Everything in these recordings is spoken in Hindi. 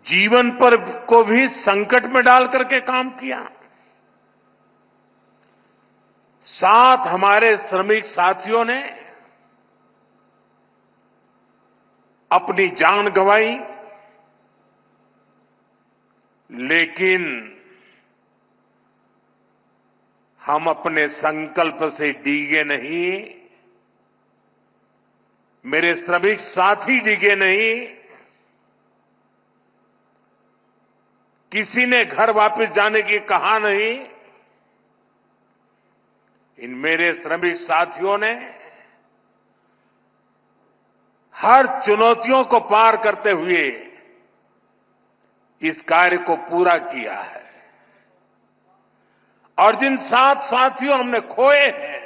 जीवन पर को भी संकट में डाल करके काम किया। साथ हमारे श्रमिक साथियों ने अपनी जान गंवाई, लेकिन हम अपने संकल्प से डिगे नहीं, मेरे श्रमिक साथी डिगे नहीं। किसी ने घर वापस जाने की कहा नहीं। इन मेरे श्रमिक साथियों ने हर चुनौतियों को पार करते हुए इस कार्य को पूरा किया है। और जिन 7 साथियों हमने खोए हैं,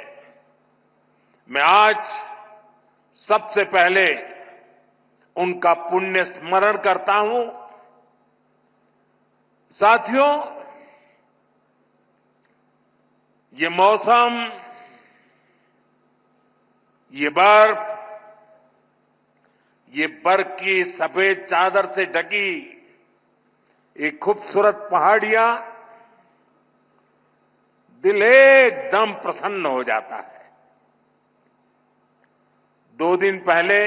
मैं आज सबसे पहले उनका पुण्य स्मरण करता हूं। साथियों, ये मौसम, ये बर्फ, ये बर्फ की सफेद चादर से ढकी एक खूबसूरत पहाड़ियां दिल एकदम प्रसन्न हो जाता है। 2 दिन पहले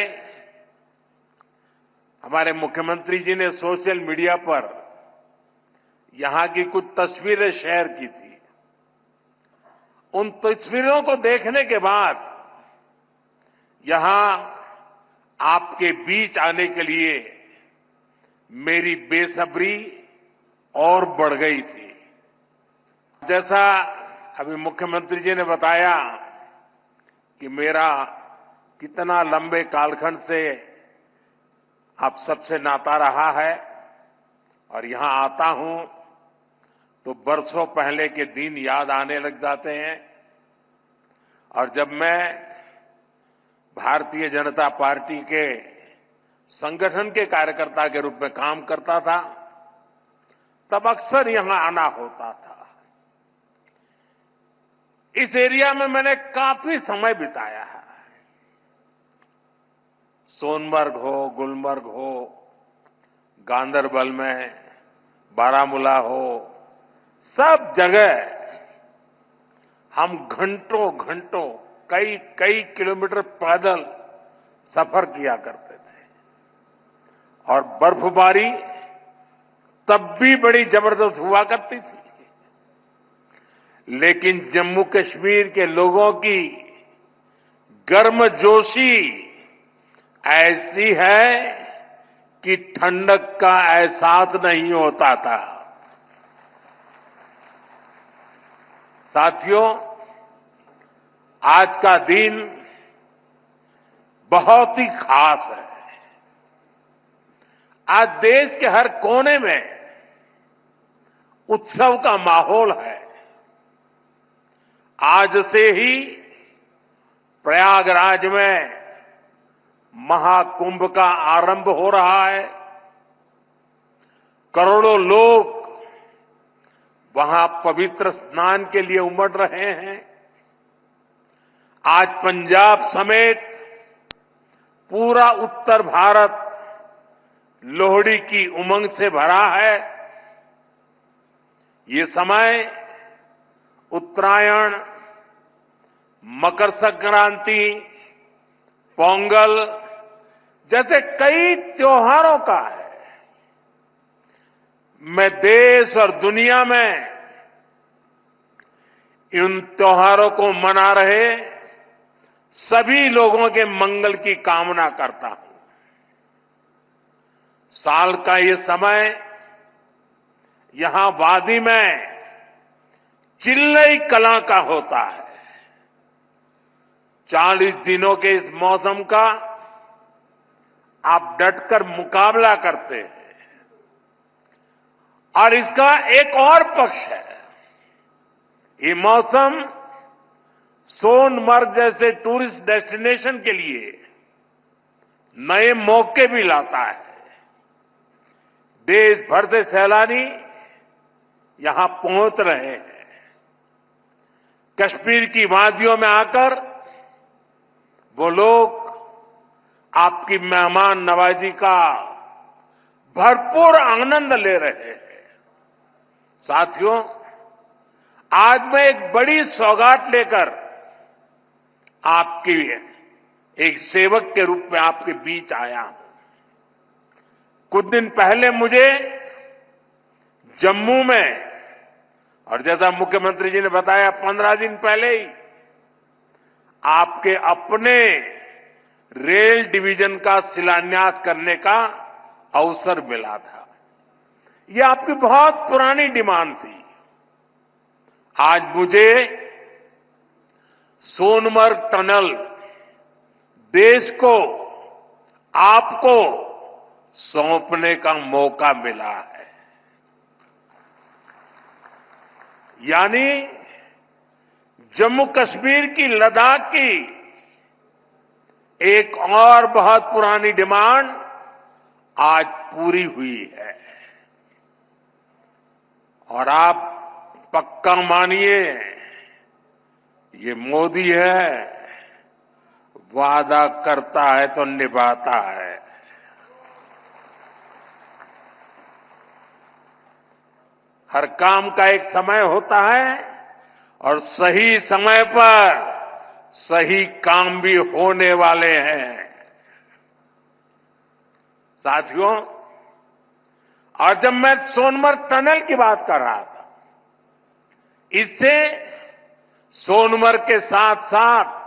हमारे मुख्यमंत्री जी ने सोशल मीडिया पर यहां की कुछ तस्वीरें शेयर की थी। उन तस्वीरों को देखने के बाद यहां आपके बीच आने के लिए मेरी बेसब्री और बढ़ गई थी। जैसा अभी मुख्यमंत्री जी ने बताया कि मेरा कितना लंबे कालखंड से आप सबसे नाता रहा है और यहां आता हूं तो बरसों पहले के दिन याद आने लग जाते हैं। और जब मैं भारतीय जनता पार्टी के संगठन के कार्यकर्ता के रूप में काम करता था, तब अक्सर यहां आना होता था। इस एरिया में मैंने काफी समय बिताया है। सोनमर्ग हो, गुलमर्ग हो, गांदरबल में, बारामूला हो, सब जगह हम घंटों घंटों कई कई किलोमीटर पैदल सफर किया करते थे। और बर्फबारी तब भी बड़ी जबरदस्त हुआ करती थी। लेकिन जम्मू कश्मीर के लोगों की गर्मजोशी ऐसी है कि ठंडक का एहसास नहीं होता था। साथियों, आज का दिन बहुत ही खास है। आज देश के हर कोने में उत्सव का माहौल है। आज से ही प्रयागराज में महाकुंभ का आरंभ हो रहा है। करोड़ों लोग वहां पवित्र स्नान के लिए उमड़ रहे हैं। आज पंजाब समेत पूरा उत्तर भारत लोहड़ी की उमंग से भरा है। ये समय उत्तरायण, मकर संक्रांति, पोंगल जैसे कई त्योहारों का है। मैं देश और दुनिया में इन त्योहारों को मना रहे सभी लोगों के मंगल की कामना करता हूं। साल का ये समय यहां वादी में चिल्लई कला का होता है। 40 दिनों के इस मौसम का आप डटकर मुकाबला करते हैं। और इसका एक और पक्ष है, ये मौसम सोनमर्ग जैसे टूरिस्ट डेस्टिनेशन के लिए नए मौके भी लाता है। देश भर से सैलानी यहां पहुंच रहे हैं। कश्मीर की वादियों में आकर वो लोग आपकी मेहमान नवाजी का भरपूर आनंद ले रहे हैं। साथियों, आज मैं एक बड़ी सौगात लेकर आपकी एक सेवक के रूप में आपके बीच आया हूं। कुछ दिन पहले मुझे जम्मू में, और जैसा मुख्यमंत्री जी ने बताया 15 दिन पहले ही आपके अपने रेल डिवीजन का शिलान्यास करने का अवसर मिला था। यह आपकी बहुत पुरानी डिमांड थी। आज मुझे सोनमर्ग टनल देश को, आपको सौंपने का मौका मिला है। यानी जम्मू कश्मीर की, लद्दाख की एक और बहुत पुरानी डिमांड आज पूरी हुई है। और आप पक्का मानिए, ये मोदी है, वादा करता है तो निभाता है। हर काम का एक समय होता है और सही समय पर सही काम भी होने वाले हैं। साथियों, और जब मैं सोनमर्ग टनल की बात कर रहा था, इससे सोनमर्ग के साथ साथ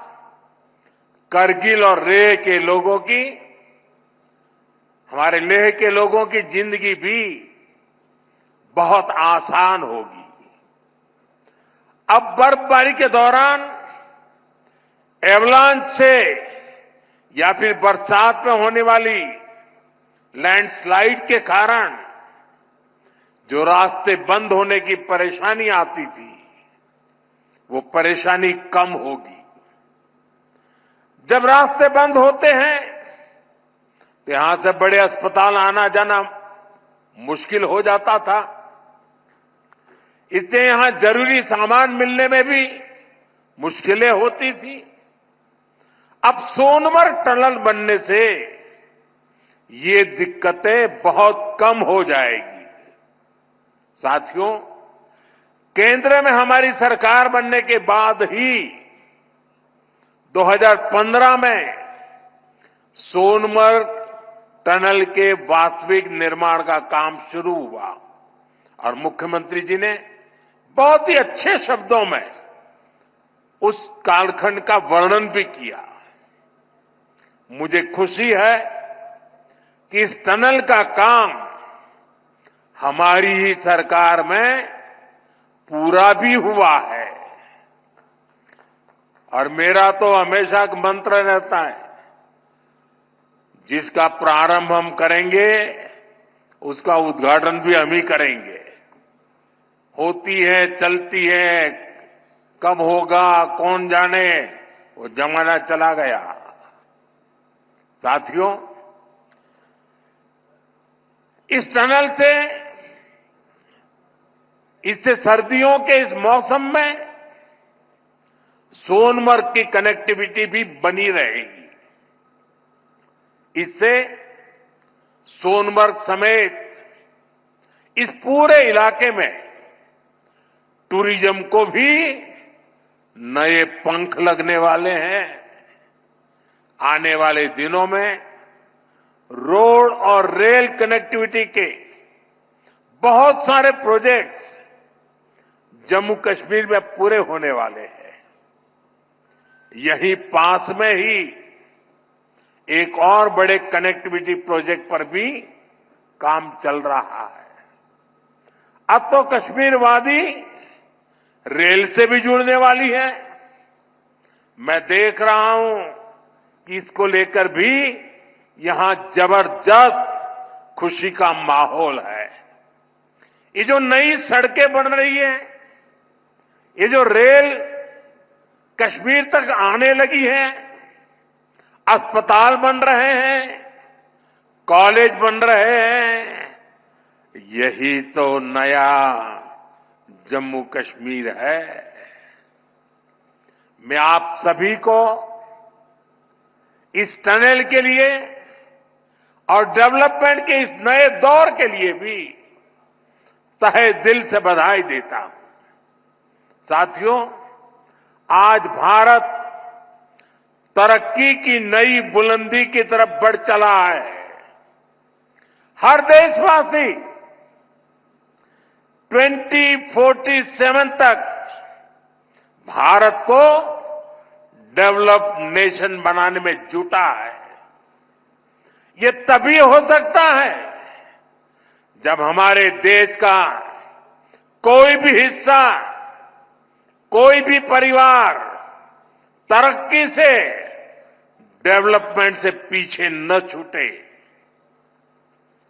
करगिल और लेह के लोगों की, हमारे लेह के लोगों की जिंदगी भी बहुत आसान होगी। अब बर्फबारी के दौरान एवलांच से या फिर बरसात में होने वाली लैंडस्लाइड के कारण जो रास्ते बंद होने की परेशानी आती थी, वो परेशानी कम होगी। जब रास्ते बंद होते हैं तो यहां से बड़े अस्पताल आना जाना मुश्किल हो जाता था। इससे यहां जरूरी सामान मिलने में भी मुश्किलें होती थी। अब सोनमर्ग टनल बनने से ये दिक्कतें बहुत कम हो जाएगी। साथियों, केंद्र में हमारी सरकार बनने के बाद ही 2015 में सोनमर्ग टनल के वास्तविक निर्माण का काम शुरू हुआ और मुख्यमंत्री जी ने बहुत ही अच्छे शब्दों में उस कालखंड का वर्णन भी किया। मुझे खुशी है कि इस टनल का काम हमारी ही सरकार में पूरा भी हुआ है। और मेरा तो हमेशा एक मंत्र रहता है, जिसका प्रारंभ हम करेंगे उसका उद्घाटन भी हम ही करेंगे। होती है, चलती है, कब होगा कौन जाने, वो जमाना चला गया। साथियों, इस टनल से, इससे सर्दियों के इस मौसम में सोनमर्ग की कनेक्टिविटी भी बनी रहेगी। इससे सोनमर्ग समेत इस पूरे इलाके में टूरिज्म को भी नए पंख लगने वाले हैं। आने वाले दिनों में रोड और रेल कनेक्टिविटी के बहुत सारे प्रोजेक्ट्स जम्मू कश्मीर में पूरे होने वाले हैं। यहीं पास में ही एक और बड़े कनेक्टिविटी प्रोजेक्ट पर भी काम चल रहा है। अब तो कश्मीर वादी रेल से भी जुड़ने वाली है। मैं देख रहा हूं कि इसको लेकर भी यहां जबरदस्त खुशी का माहौल है। ये जो नई सड़कें बन रही हैं, ये जो रेल कश्मीर तक आने लगी है, अस्पताल बन रहे हैं, कॉलेज बन रहे हैं, यही तो नया जम्मू कश्मीर है। मैं आप सभी को इस टनल के लिए और डेवलपमेंट के इस नए दौर के लिए भी तहे दिल से बधाई देता हूं। साथियों, आज भारत तरक्की की नई बुलंदी की तरफ बढ़ चला है। हर देशवासी 2047 तक भारत को डेवलप्ड नेशन बनाने में जुटा है। ये तभी हो सकता है जब हमारे देश का कोई भी हिस्सा, कोई भी परिवार तरक्की से, डेवलपमेंट से पीछे न छूटे।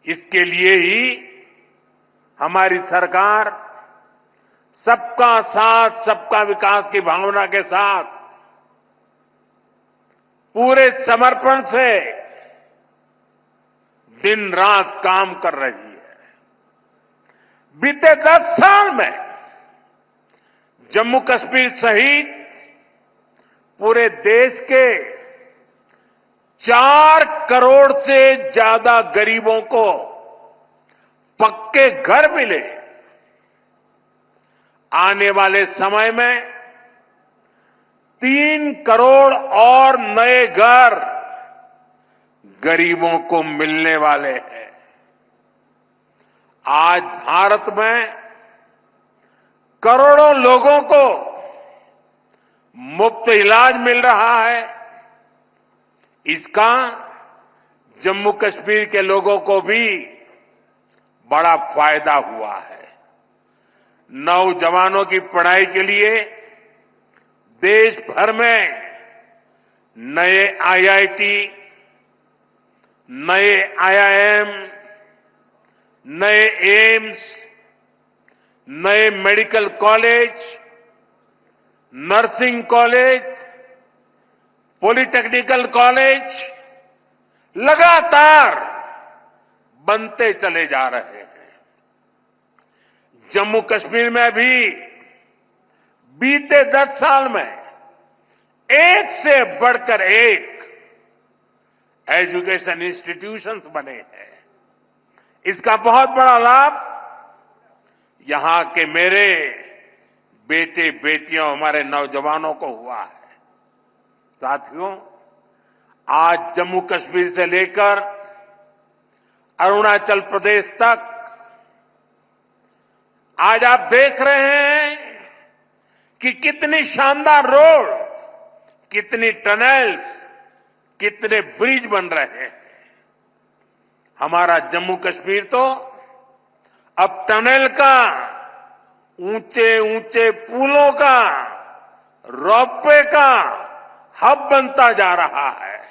इसके लिए ही हमारी सरकार सबका साथ, सबका विकास की भावना के साथ पूरे समर्पण से दिन रात काम कर रही है। बीते 10 साल में जम्मू कश्मीर सहित पूरे देश के 4 करोड़ से ज्यादा गरीबों को पक्के घर मिले। आने वाले समय में 3 करोड़ और नए घर गरीबों को मिलने वाले हैं। आज भारत में करोड़ों लोगों को मुफ्त इलाज मिल रहा है। इसका जम्मू कश्मीर के लोगों को भी बड़ा फायदा हुआ है। नौजवानों की पढ़ाई के लिए देश भर में नए आईआईटी, नए आईआईएम, नए एम्स, नए medical college, nursing college, polytechnical college लगातार बनते चले जा रहे हैं। जम्मू कश्मीर में भी बीते 10 साल में एक से बढ़कर एक एजुकेशन इंस्टीट्यूशंस बने हैं। इसका बहुत बड़ा लाभ यहां के मेरे बेटे बेटियों, हमारे नौजवानों को हुआ है। साथियों, आज जम्मू कश्मीर से लेकर अरुणाचल प्रदेश तक आज आप देख रहे हैं कि कितनी शानदार रोड, कितनी टनल्स, कितने ब्रिज बन रहे हैं। हमारा जम्मू कश्मीर तो अब टनल का, ऊंचे ऊंचे पुलों का, रोपवे का हब बनता जा रहा है।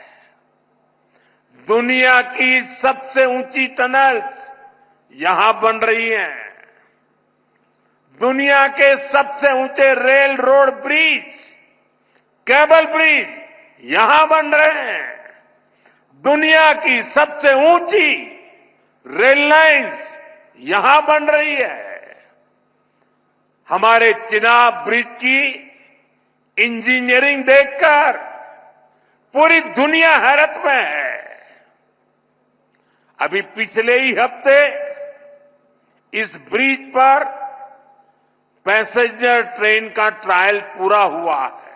दुनिया की सबसे ऊंची टनल्स यहां बन रही हैं। दुनिया के सबसे ऊंचे rail road bridge, cable bridge यहां बन रहे हैं। दुनिया की सबसे ऊंची रेल लाइंस यहां बन रही है। हमारे चिनाब ब्रिज की इंजीनियरिंग देखकर पूरी दुनिया हैरत में है। अभी पिछले ही हफ्ते इस ब्रिज पर पैसेंजर ट्रेन का ट्रायल पूरा हुआ है।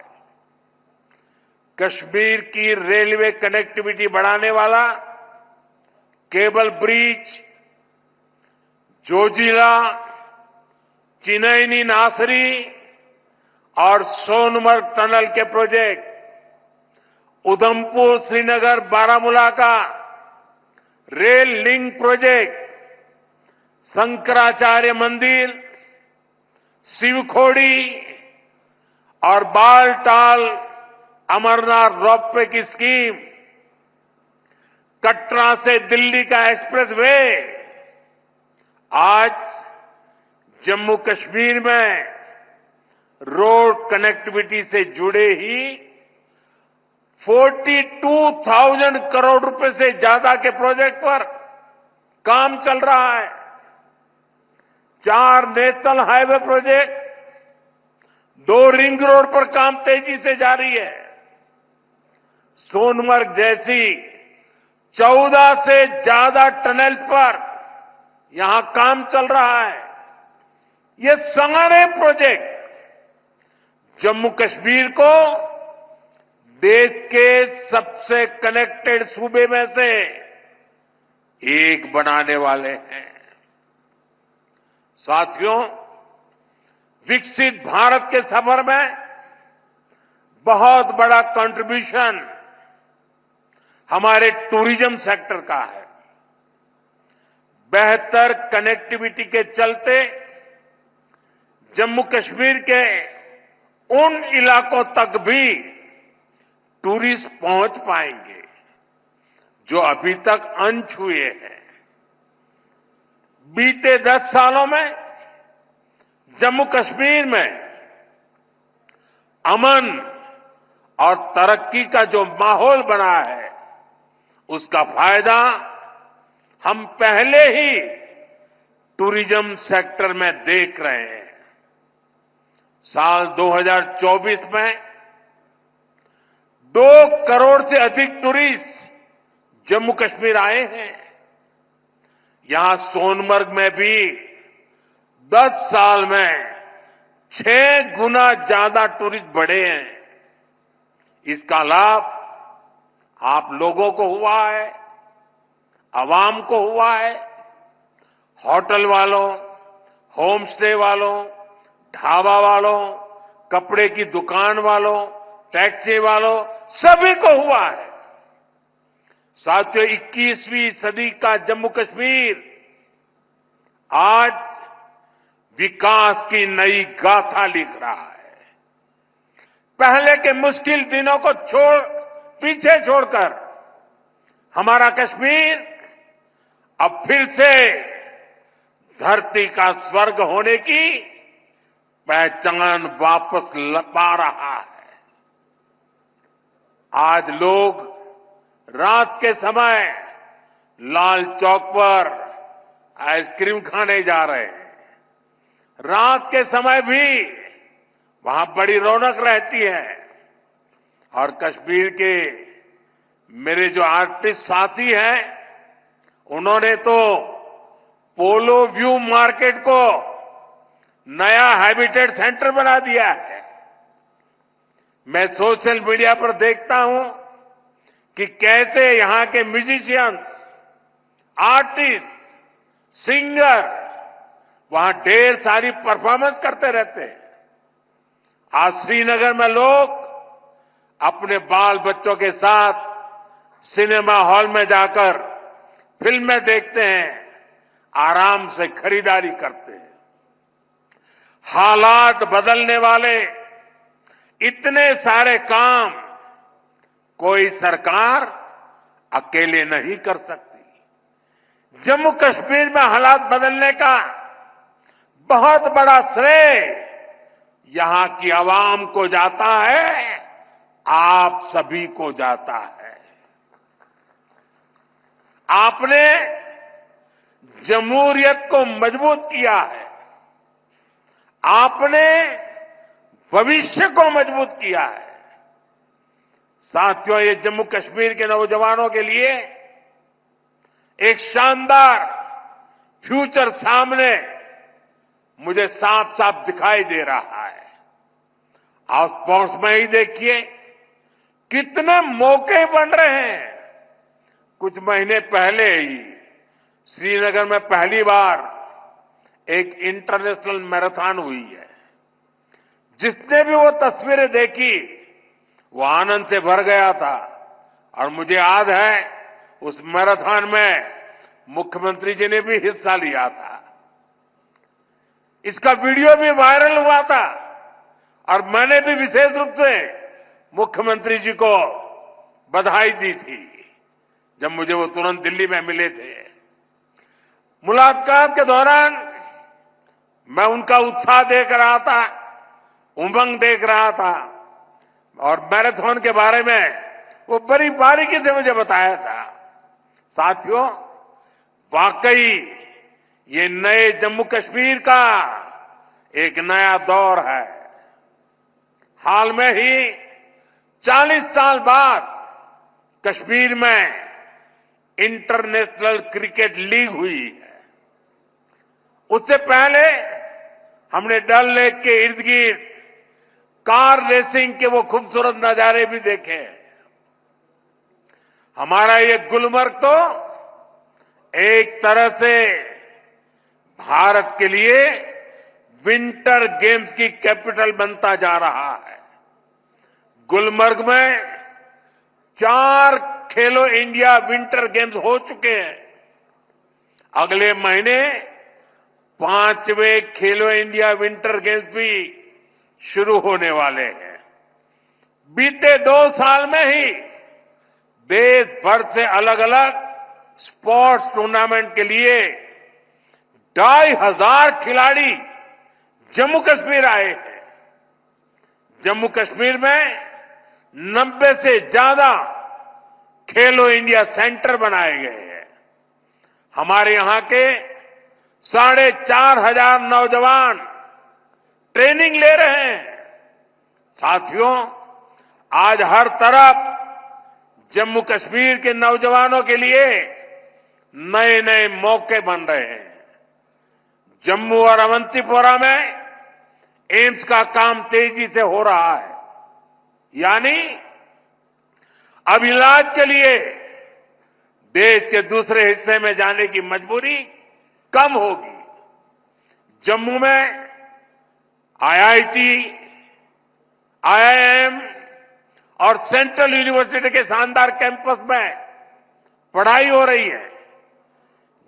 कश्मीर की रेलवे कनेक्टिविटी बढ़ाने वाला केबल ब्रिज, जोजिला, चिनैनी नासरी और सोनमर्ग टनल के प्रोजेक्ट, उधमपुर श्रीनगर बारामूला का रेल लिंक प्रोजेक्ट, शंकराचार्य मंदिर, शिवखोड़ी और बालटाल अमरनाथ रोपवे की स्कीम, कटरा से दिल्ली का एक्सप्रेसवे, आज जम्मू कश्मीर में रोड कनेक्टिविटी से जुड़े ही 42,000 करोड़ रुपए से ज्यादा के प्रोजेक्ट पर काम चल रहा है। 4 national highway project, 2 ring road पर काम तेजी से जारी है। सोनमर्ग जैसी 14 से ज्यादा टनल्स पर यहां काम चल रहा है। ये सारे प्रोजेक्ट जम्मू कश्मीर को देश के सबसे कनेक्टेड सूबे में से एक बनाने वाले हैं। साथियों, विकसित भारत के सफर में बहुत बड़ा कंट्रीब्यूशन हमारे टूरिज्म सेक्टर का है। बेहतर कनेक्टिविटी के चलते जम्मू कश्मीर के उन इलाकों तक भी टूरिस्ट पहुंच पाएंगे जो अभी तक अनछुए हैं। बीते 10 सालों में जम्मू कश्मीर में अमन और तरक्की का जो माहौल बना है, उसका फायदा हम पहले ही टूरिज्म सेक्टर में देख रहे हैं। साल 2024 में 2 करोड़ से अधिक टूरिस्ट जम्मू कश्मीर आए हैं। यहां सोनमर्ग में भी 10 साल में 6 गुना ज्यादा टूरिस्ट बढ़े हैं। इसका लाभ आप लोगों को हुआ है, आवाम को हुआ है। होटल वालों, होम स्टे वालों, ढाबा वालों, कपड़े की दुकान वालों, टैक्सी वालों, सभी को हुआ है। साथियों, 21वीं सदी का जम्मू कश्मीर आज विकास की नई गाथा लिख रहा है। पहले के मुश्किल दिनों को पीछे छोड़कर हमारा कश्मीर अब फिर से धरती का स्वर्ग होने की पहचान वापस पा रहा है। आज लोग रात के समय लाल चौक पर आइसक्रीम खाने जा रहे हैं। रात के समय भी वहां बड़ी रौनक रहती है। और कश्मीर के मेरे जो आर्टिस्ट साथी हैं, उन्होंने तो पोलो व्यू मार्केट को नया हैबिटेट सेंटर बना दिया है। मैं सोशल मीडिया पर देखता हूं कि कैसे यहां के म्यूजिशियंस, आर्टिस्ट, सिंगर वहां ढेर सारी परफॉर्मेंस करते रहते हैं। आज श्रीनगर में लोग अपने बाल बच्चों के साथ सिनेमा हॉल में जाकर फिल्में देखते हैं, आराम से खरीदारी करते हैं। हालात बदलने वाले इतने सारे काम कोई सरकार अकेले नहीं कर सकती। जम्मू कश्मीर में हालात बदलने का बहुत बड़ा श्रेय यहां की आवाम को जाता है, आप सभी को जाता है। आपने जमहूरियत को मजबूत किया है। आपने भविष्य को मजबूत किया है। साथियों, ये जम्मू कश्मीर के नौजवानों के लिए एक शानदार फ्यूचर सामने मुझे साफ साफ दिखाई दे रहा है। आप स्पोर्ट्स में ही देखिए कितने मौके बन रहे हैं। कुछ महीने पहले ही श्रीनगर में पहली बार एक इंटरनेशनल मैराथन हुई है। जिसने भी वो तस्वीरें देखी वो आनंद से भर गया था। और मुझे याद है उस मैराथन में मुख्यमंत्री जी ने भी हिस्सा लिया था। इसका वीडियो भी वायरल हुआ था और मैंने भी विशेष रूप से मुख्यमंत्री जी को बधाई दी थी जब मुझे वो तुरंत दिल्ली में मिले थे। मुलाकात के दौरान मैं उनका उत्साह देख रहा था, उमंग देख रहा था और मैराथन के बारे में वो बड़ी बारीकी से मुझे बताया था। साथियों, वाकई ये नए जम्मू कश्मीर का एक नया दौर है। हाल में ही 40 साल बाद कश्मीर में इंटरनेशनल क्रिकेट लीग हुई है। उससे पहले हमने डल लेक के इर्द गिर्द कार रेसिंग के वो खूबसूरत नजारे भी देखे। हमारा ये गुलमर्ग तो एक तरह से भारत के लिए विंटर गेम्स की कैपिटल बनता जा रहा है। गुलमर्ग में 4 खेलो इंडिया विंटर गेम्स हो चुके हैं। अगले महीने 5वें खेलो इंडिया विंटर गेम्स भी शुरू होने वाले हैं। बीते 2 साल में ही देश भर से अलग अलग स्पोर्ट्स टूर्नामेंट के लिए 2,500 खिलाड़ी जम्मू कश्मीर आए हैं। जम्मू कश्मीर में 90 से ज्यादा खेलो इंडिया सेंटर बनाए गए हैं। हमारे यहां के 4,500 नौजवान ट्रेनिंग ले रहे हैं। साथियों, आज हर तरफ जम्मू कश्मीर के नौजवानों के लिए नए नए मौके बन रहे हैं। जम्मू और अवंतीपोरा में एम्स का काम तेजी से हो रहा है, यानी अब इलाज के लिए देश के दूसरे हिस्से में जाने की मजबूरी कम होगी। जम्मू में आईआईटी, आईआईएम और सेंट्रल यूनिवर्सिटी के शानदार कैंपस में पढ़ाई हो रही है।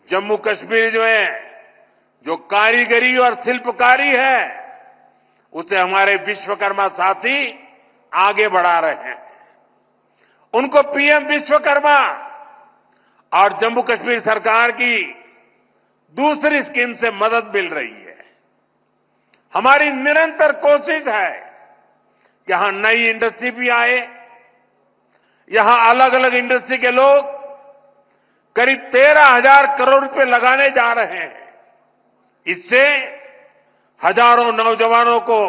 जम्मू कश्मीर जो कारीगरी और शिल्पकारी है, उसे हमारे विश्वकर्मा साथी आगे बढ़ा रहे हैं। उनको पीएम विश्वकर्मा और जम्मू कश्मीर सरकार की दूसरी स्कीम से मदद मिल रही है। हमारी निरंतर कोशिश है कि यहां नई इंडस्ट्री भी आए। यहां अलग अलग इंडस्ट्री के लोग करीब 13,000 करोड़ रुपए लगाने जा रहे हैं। इससे हजारों नौजवानों को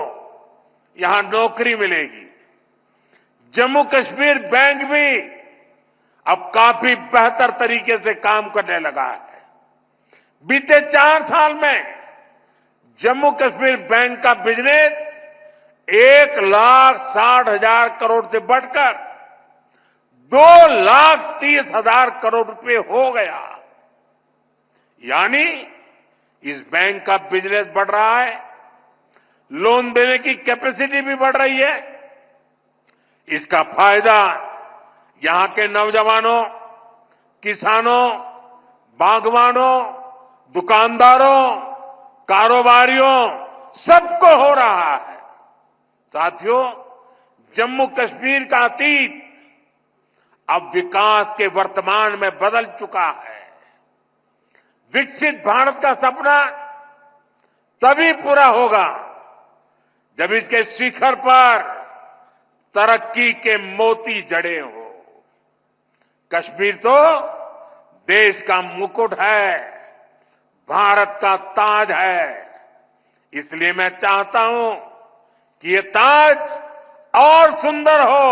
यहां नौकरी मिलेगी। जम्मू कश्मीर बैंक भी अब काफी बेहतर तरीके से काम करने लगा है। बीते 4 साल में जम्मू कश्मीर बैंक का बिजनेस 1,60,000 करोड़ से बढ़कर 2,30,000 करोड़ रुपए हो गया। यानी इस बैंक का बिजनेस बढ़ रहा है, लोन देने की कैपेसिटी भी बढ़ रही है। इसका फायदा यहां के नौजवानों, किसानों, बागवानों, दुकानदारों, कारोबारियों सबको हो रहा है। साथियों, जम्मू कश्मीर का अतीत अब विकास के वर्तमान में बदल चुका है। विकसित भारत का सपना तभी पूरा होगा जब इसके शिखर पर तरक्की के मोती जड़े हो। कश्मीर तो देश का मुकुट है, भारत का ताज है। इसलिए मैं चाहता हूं कि ये ताज और सुंदर हो,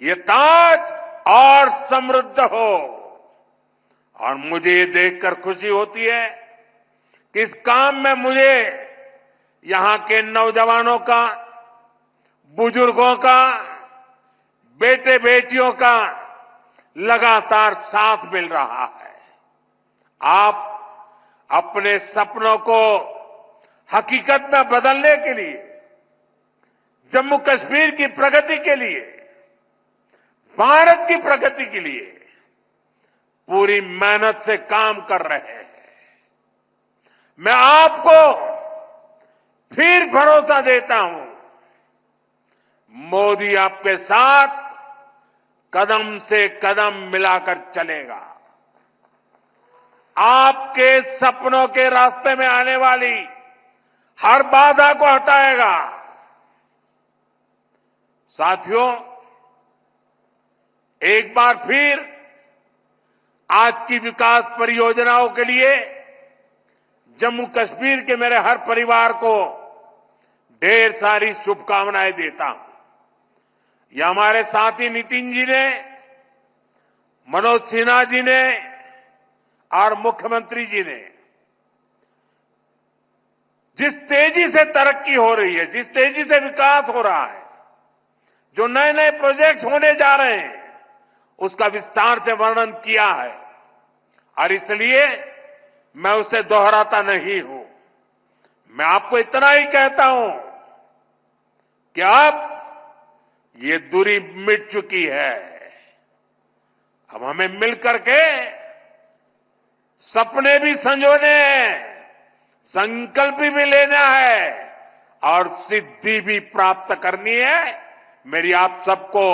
ये ताज और समृद्ध हो। और मुझे ये देखकर खुशी होती है कि इस काम में मुझे यहां के नौजवानों का, बुजुर्गों का, बेटे बेटियों का लगातार साथ मिल रहा है। आप अपने सपनों को हकीकत में बदलने के लिए, जम्मू कश्मीर की प्रगति के लिए, भारत की प्रगति के लिए पूरी मेहनत से काम कर रहे हैं। मैं आपको फिर भरोसा देता हूं, मोदी आपके साथ कदम से कदम मिलाकर चलेगा। आपके सपनों के रास्ते में आने वाली हर बाधा को हटाएगा। साथियों, एक बार फिर आज की विकास परियोजनाओं के लिए जम्मू कश्मीर के मेरे हर परिवार को ढेर सारी शुभकामनाएं देता हूं। यह हमारे साथी नितिन जी ने मनोज सिन्हा जी ने और मुख्यमंत्री जी ने जिस तेजी से तरक्की हो रही है, जिस तेजी से विकास हो रहा है, जो नए नए प्रोजेक्ट होने जा रहे हैं, उसका विस्तार से वर्णन किया है और इसलिए मैं उसे दोहराता नहीं हूं। मैं आपको इतना ही कहता हूं कि अब ये दूरी मिट चुकी है। अब हमें मिलकर के सपने भी संजोने हैं, संकल्प भी लेना है और सिद्धि भी प्राप्त करनी है। मेरी आप सबको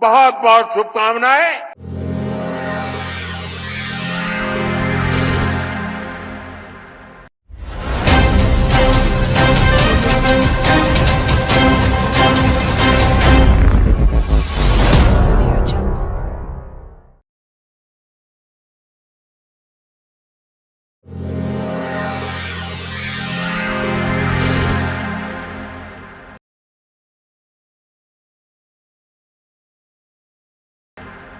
बहुत बहुत शुभकामनाएं।